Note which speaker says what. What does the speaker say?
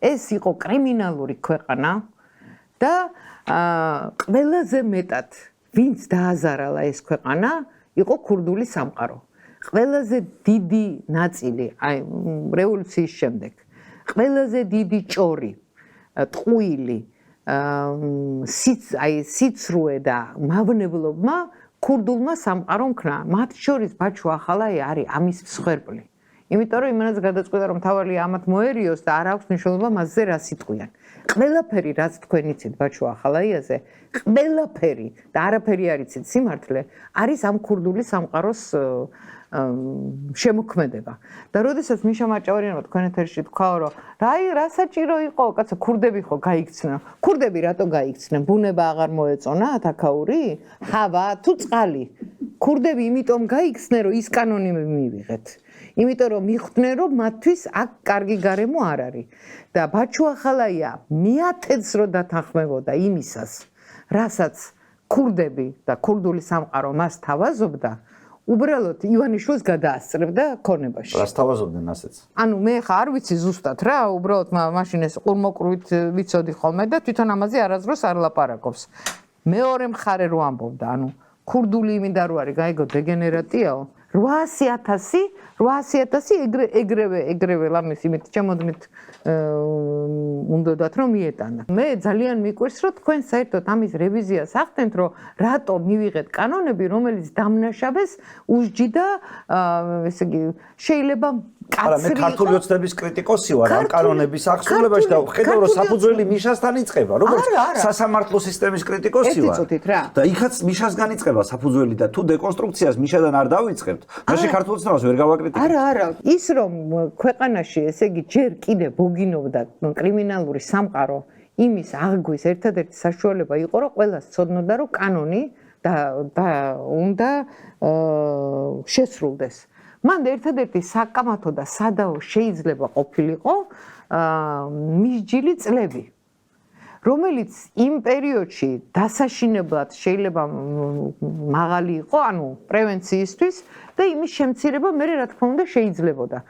Speaker 1: ეს იყო კრიმინალური ქვეყანა და ყველაზე მეტად ვინც დააზარალა ეს ქვეყანა იყო ქურდული სამყარო. ყველაზე დიდი ნაწილი აი რევოლუციის შემდეგ ყველაზე დიდი ჭორი, ტყუილი, სიცრუე და მავნებლობმა ქურდულმა სამყარომ ქნა. მათ შორის ბაჩუ ახალაი არის ამის მსხვერპლი. იმიტომ რომ იმანაც გადაწყვიტა რომ თავი ამათ მოერიოს და არ აქვს მნიშვნელობა მასზე რა სიტყვიან. ყველაფერი რაც თქვენ იცით ბაჩუ ახალაიაზე, ყველაფერი და არაფერი არ იცით სიმართლე, არის ამ ქურდული სამყაროს შემოქმედება. და როდესაც მიშა მაჭავარიანმა თქვენ ეთერში თქვაო რომ რა საჭირო იყო, კაცო ქურდები ხო გაიქცნენ. ქურდები რატო გაიქცნენ? ბუნება აღარ მოეწონათ აქაური? ჰავა თუ წყალი? ქურდები იმიტომ გაიქცნენ რომ ის კანონი მივიღეთ. იმიტომ რომ მიხვდნენ რომ მათთვის აქ კარგი გარემო არ არის. და ბაჩუ ახალაია მეათედს რო დათანხმებოდა იმისას, რასაც ქურდები და ქურდული სამყარო მას თავაზობდა, უბრალოდ ივანიშვილს გადაასწრებდა ქონებაში.
Speaker 2: რას თავაზობდნენ ასეც?
Speaker 1: ანუ მე ხა არ ვიცი ზუსტად რა, უბრალოდ მაშინ ეს ყურმოყრუით ვიცოდი ხოლმე და თვითონ ამაზე არასდროს არ ლაპარაკობს. მეორე მხარე რო ამბობდა, ანუ ქურდული იმინდა რო არის, გაიგო დეგენერატიაო. 800,000 ეგრევე ლამის იმით ჩემოდნით უნდათ რომ მიეტანა. მე ძალიან მიყვარს რომ თქვენ საერთოდ ამის რევიზიას ახდენთ რომ რატო მივიღეთ კანონები რომელიც დამნაშავეს უსჯიდა ესე იგი შეიძლება
Speaker 2: არა მე ქართული ოცნების კრიტიკოსი ვარ ამ კანონების აღსრულებაში და ხედავ რომ საფუძველი მიშასთან იწყება როგორც სასამართლო სისტემის კრიტიკოსი ვარ და იქაც მიშასგან იწყება საფუძველი და თუ დეკონსტრუქციას მიშადან არ დავიწყებთ მაშინ ქართულ ოცნებას ვერ გავაკრიტიკებთ
Speaker 1: არა ის რომ ქვეყანაში ესე იგი ჯერ კიდე ბოგინობდა კრიმინალური სამყარო იმის აღგვის ერთადერთი საშუალება იყო რომ ყველას ცოდნოდა რომ კანონი და უნდა შესრულდეს მან ერთადერთი საკამათო და სადაო შეიძლება ყოფილიყო მისჯილი წლები რომელიც იმ პერიოდში დასაშინებლად შეიძლება მაღალი იყო ანუ პრევენციისთვის და იმის შემცირება მე რა თქმა უნდა შეიძლებოდა